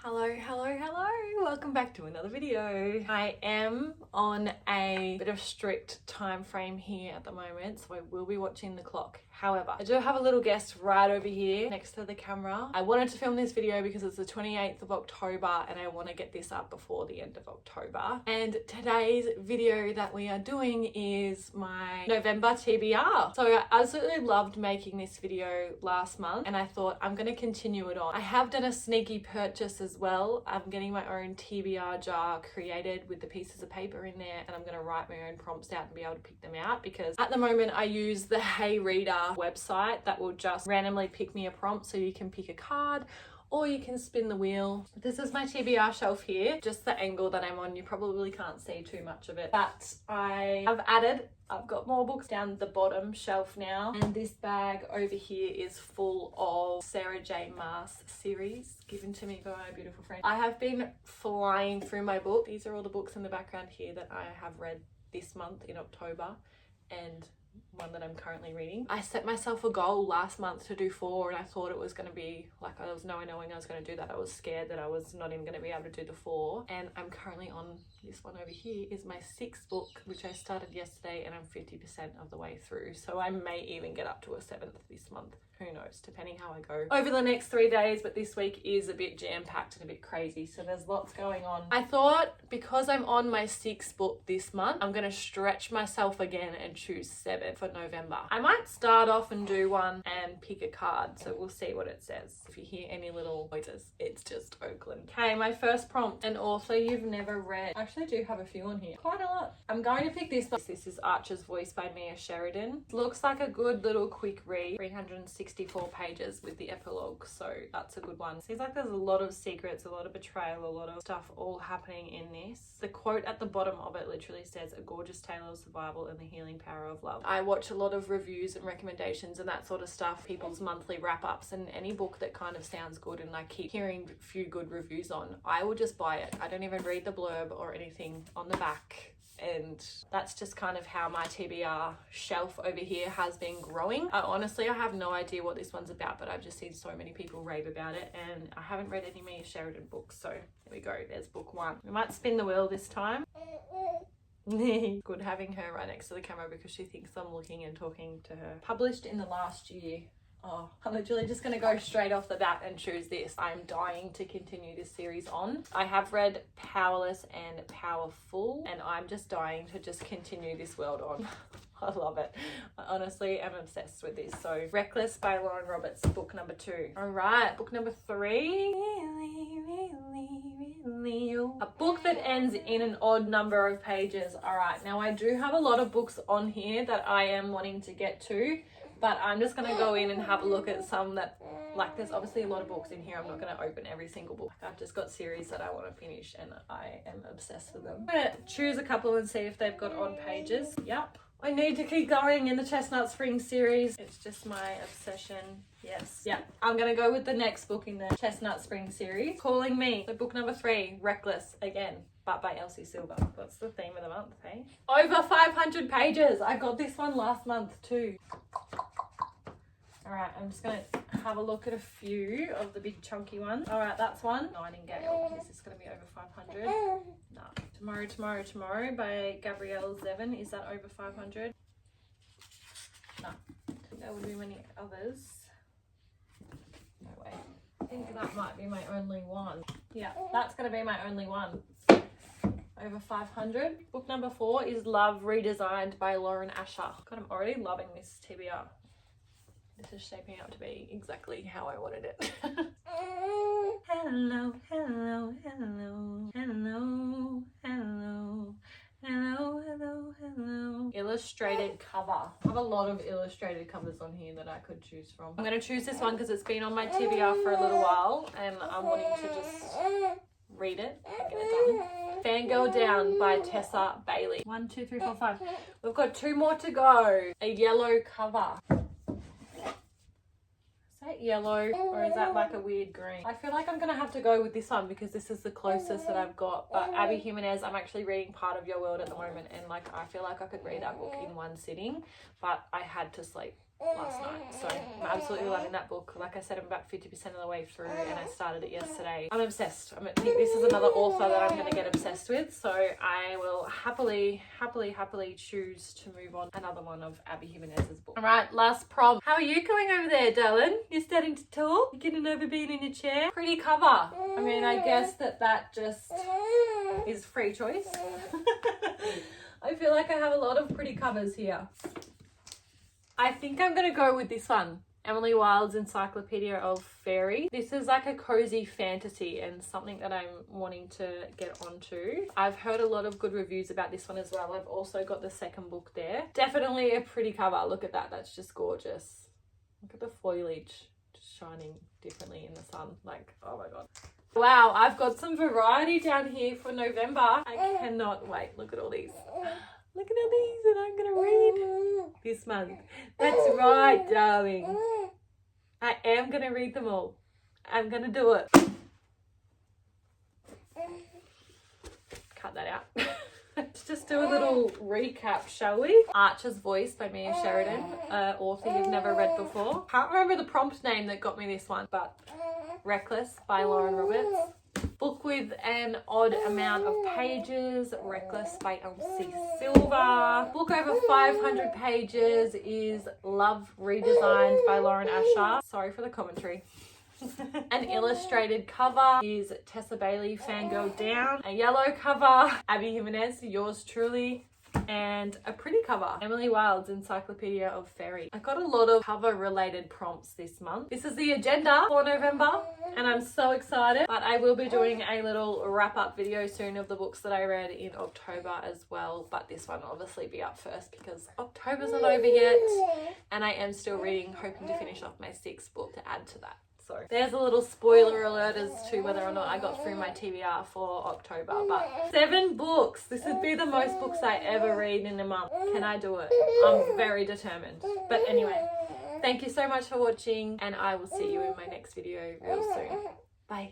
Hello, welcome back to another video. I am on a bit of strict time frame here at the moment, so I will be watching the clock. However, I do have a little guest right over here next to the camera. I wanted to film this video because it's the 28th of October and I want to get this up before the end of October. And today's video that we are doing is my November TBR. So I absolutely loved making this video last month and I thought I'm going to continue it on. I have done a sneaky purchase as well. I'm getting my own TBR jar created with the pieces of paper in there, and I'm going to write my own prompts out and be able to pick them out, because at the moment I use the Hey Reader website that will just randomly pick me a prompt, so you can pick a card or you can spin the wheel. This is my TBR shelf here. Just the angle that I'm on, you probably can't see too much of it, but I've got more books down the bottom shelf now, and this bag over here is full of Sarah J Maas series given to me by my beautiful friend. I have been flying through my book. These are all the books in the background here that I have read this month in October, and one that I'm currently reading. I set myself a goal last month to do 4, and I thought it was going to be like, I was knowing I was going to do that. I was scared that I was not even going to be able to do the 4, and I'm currently on this one over here is my 6th book, which I started yesterday, and I'm 50% of the way through, so I may even get up to a 7th this month. Who knows, depending how I go over the next 3 days, but this week is a bit jam-packed and a bit crazy, so there's lots going on. I thought because I'm on my 6th book this month, I'm going to stretch myself again and choose 7 for November. I might start off and do one and pick a card, so we'll see what it says. If you hear any little noises, it's just Oakland. Okay, my first prompt, an author you've never read. I actually do have a few on here, quite a lot. I'm going to pick this one. This is Archer's Voice by Mia Sheridan. Looks like a good little quick read, 364 pages with the epilogue, so that's a good one. Seems like there's a lot of secrets, a lot of betrayal, a lot of stuff all happening in this. The quote at the bottom of it literally says, "A gorgeous tale of survival and the healing power of love." I watch a lot of reviews and recommendations and that sort of stuff, people's monthly wrap-ups, and any book that kind of sounds good and I keep hearing a few good reviews on, I will just buy it. I don't even read the blurb or anything on the back. And that's just kind of how my TBR shelf over here has been growing. Honestly, I have no idea what this one's about, but I've just seen so many people rave about it, and I haven't read any Mia Sheridan books, so here we go. There's book 1. We might spin the wheel this time. Good having her right next to the camera because she thinks I'm looking and talking to her. Published in the last year. Oh, I'm literally just going to go straight off the bat and choose this. I'm dying to continue this series on. I have read Powerless and Powerful, and I'm just dying to just continue this world on. I love it. I honestly am obsessed with this. So, Reckless by Lauren Roberts, book number 2. All right, book number 3. A book that ends in an odd number of pages. All right, now I do have a lot of books on here that I am wanting to get to, but I'm just going to go in and have a look at some that, like, there's obviously a lot of books in here. I'm not going to open every single book. I've just got series that I want to finish and I am obsessed with them. I'm going to choose a couple and see if they've got odd pages. Yep. I need to keep going in the Chestnut Spring series. It's just my obsession. Yes. Yeah. I'm going to go with the next book in the Chestnut Spring series. Calling Me. So book number 3, Reckless again, but by Elsie Silver. That's the theme of the month, hey? Over 500 pages. I got this one last month too. All right, I'm just going to have a look at a few of the big chunky ones. All right, that's one. Nightingale. Is this going to be over 500? No. Tomorrow by Gabrielle Zevin. Is that over 500? No. There would be many others. No way. I think that might be my only one. Yeah, that's going to be my only one. Over 500. Book number 4 is Love Redesigned by Lauren Asher. God, I'm already loving this TBR. This is shaping up to be exactly how I wanted it. Hello, hello, hello, hello, hello, hello, hello, hello. Illustrated cover. I have a lot of illustrated covers on here that I could choose from. I'm going to choose this one because it's been on my TBR for a little while and I'm wanting to just read it and get it done. Fangirl Down by Tessa Bailey. 1, 2, 3, 4, 5. We've got 2 more to go. A yellow cover. Is that yellow or is that like a weird green? I feel like I'm gonna have to go with this one because this is the closest that I've got. But Abby Jimenez, I'm actually reading part of Your World at the moment, and like I feel like I could read that book in one sitting, but I had to sleep. last night. So I'm absolutely loving that book. Like I said, I'm about 50% of the way through and I started it yesterday. I'm obsessed. I think this is another author that I'm going to get obsessed with. So I will happily choose to move on another one of Abby Jimenez's book. All right, last prompt. How are you going over there, darling? You're starting to talk? You're getting over being in your chair? Pretty cover. I mean, I guess that just is free choice. I feel like I have a lot of pretty covers here. I think I'm going to go with this one. Emily Wilde's Encyclopedia of Fairy. This is like a cozy fantasy and something that I'm wanting to get onto. I've heard a lot of good reviews about this one as well. I've also got the second book there. Definitely a pretty cover. Look at that. That's just gorgeous. Look at the foliage just shining differently in the sun. Like, oh my God. Wow, I've got some variety down here for November. I cannot wait. Look at all these. Look at all these that I'm going to read this month. That's right, darling. I am going to read them all. I'm going to do it. Cut that out. Let's just do a little recap, shall we? Archer's Voice by Mia Sheridan, author you've never read before. Can't remember the prompt name that got me this one, but Reckless by Lauren Roberts. Book with an odd amount of pages, Reckless by Elsie Silver. Book over 500 pages is Love Redesigned by Lauren Asher. Sorry for the commentary. An illustrated cover is Tessa Bailey, Fangirl Down. A yellow cover, Abby Jimenez, Yours Truly. And a pretty cover, Emily Wilde's Encyclopedia of Fairy. I got a lot of cover related prompts this month. This is the agenda for November and I'm so excited, but I will be doing a little wrap up video soon of the books that I read in October as well, but this one will obviously be up first because October's not over yet and I am still reading, hoping to finish off my 6th book to add to that. So there's a little spoiler alert as to whether or not I got through my TBR for October, but 7 books. This would be the most books I ever read in a month. Can I do it? I'm very determined. But anyway, thank you so much for watching and I will see you in my next video real soon.